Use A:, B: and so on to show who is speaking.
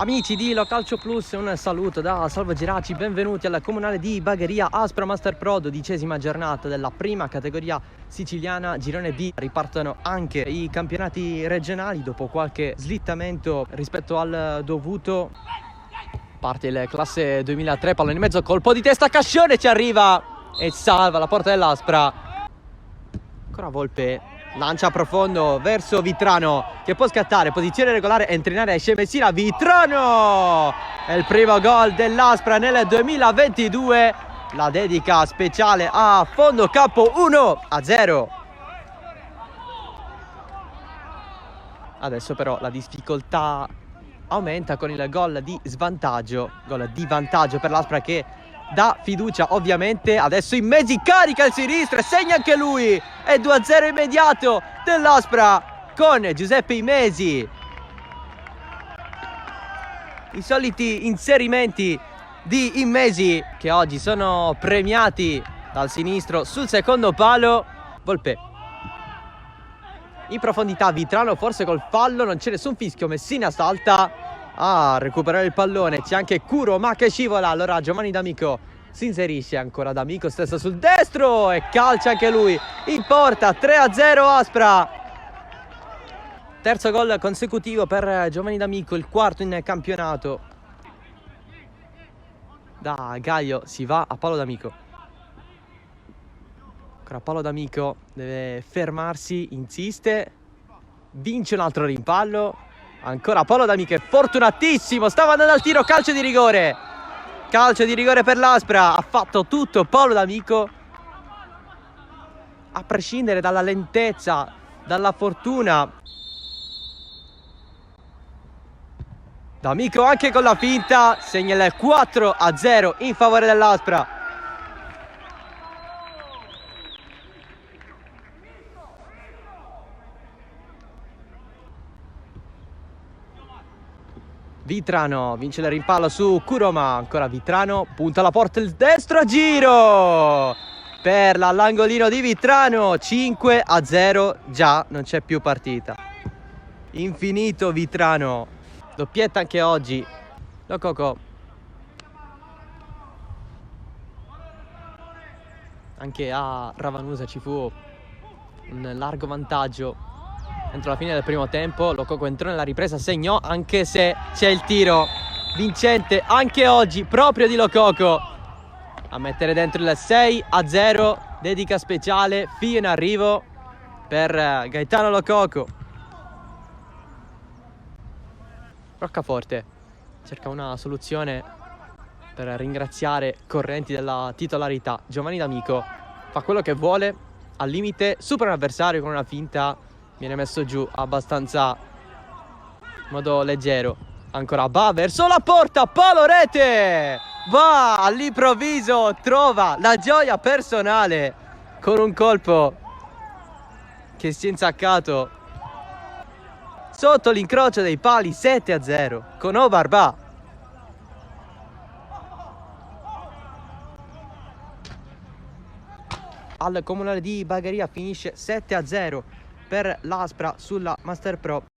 A: Amici di Localcio Plus, un saluto da Salvo Geraci, benvenuti alla comunale di Bagheria Aspra Master Pro, 12ª giornata della prima categoria siciliana, girone B. Ripartono anche i campionati regionali dopo qualche slittamento rispetto al dovuto. Parte il classe 2003, pallone in mezzo, colpo di testa, Cascione ci arriva e salva la porta dell'Aspra. Ancora Volpe. Lancia profondo verso Vitrano che può scattare, posizione regolare, entra in area, esce Messina, Vitrano! È il primo gol dell'Aspra nel 2022, la dedica speciale a fondo campo, 1-0. Adesso però la difficoltà aumenta con il gol di svantaggio, gol di vantaggio per l'Aspra che dà fiducia ovviamente. Adesso in mezzi, carica il sinistro e segna anche lui, è 2-0 immediato dell'Aspra con Giuseppe Imesi. I soliti inserimenti di Imesi che oggi sono premiati dal sinistro sul secondo palo. Volpe in profondità, Vitrano forse col fallo, non c'è nessun fischio, Messina salta a recuperare il pallone, c'è anche Kuroma che scivola, allora Giovanni D'Amico si inserisce, ancora D'Amico stesso sul destro e calcia anche lui in porta, 3-0 Aspra. Terzo gol consecutivo per Giovanni D'Amico, il quarto in campionato. Da Gaio si va a Paolo D'Amico. Ancora Paolo D'Amico deve fermarsi, insiste, vince un altro rimpallo. Ancora Paolo D'Amico, è fortunatissimo, stava andando al tiro, calcio di rigore. Calcio di rigore per l'Aspra, ha fatto tutto Paolo D'Amico. A prescindere dalla lentezza, dalla fortuna. D'Amico anche con la finta, segna il 4-0 in favore dell'Aspra. Vitrano vince il rimpallo su Kuroma, ancora Vitrano, punta la porta il destro a giro per l'angolino di Vitrano, 5-0, già non c'è più partita. Infinito Vitrano, doppietta anche oggi. Lococo, anche a Ravanusa ci fu un largo vantaggio entro la fine del primo tempo. Lococo entrò nella ripresa, segnò, anche se c'è il tiro vincente anche oggi proprio di Lococo a mettere dentro il 6-0. Dedica speciale, figlio in arrivo per Gaetano Lococo. Roccaforte cerca una soluzione per ringraziare Correnti della titolarità. Giovanni D'Amico fa quello che vuole, al limite supera un avversario con una finta, viene messo giù abbastanza in modo leggero. Ancora va verso la porta, palo rete, va all'improvviso, trova la gioia personale con un colpo che si è insaccato sotto l'incrocio dei pali, 7-0 con Obarba. Al comunale di Bagheria finisce 7-0 per l'Aspra sulla Master Pro.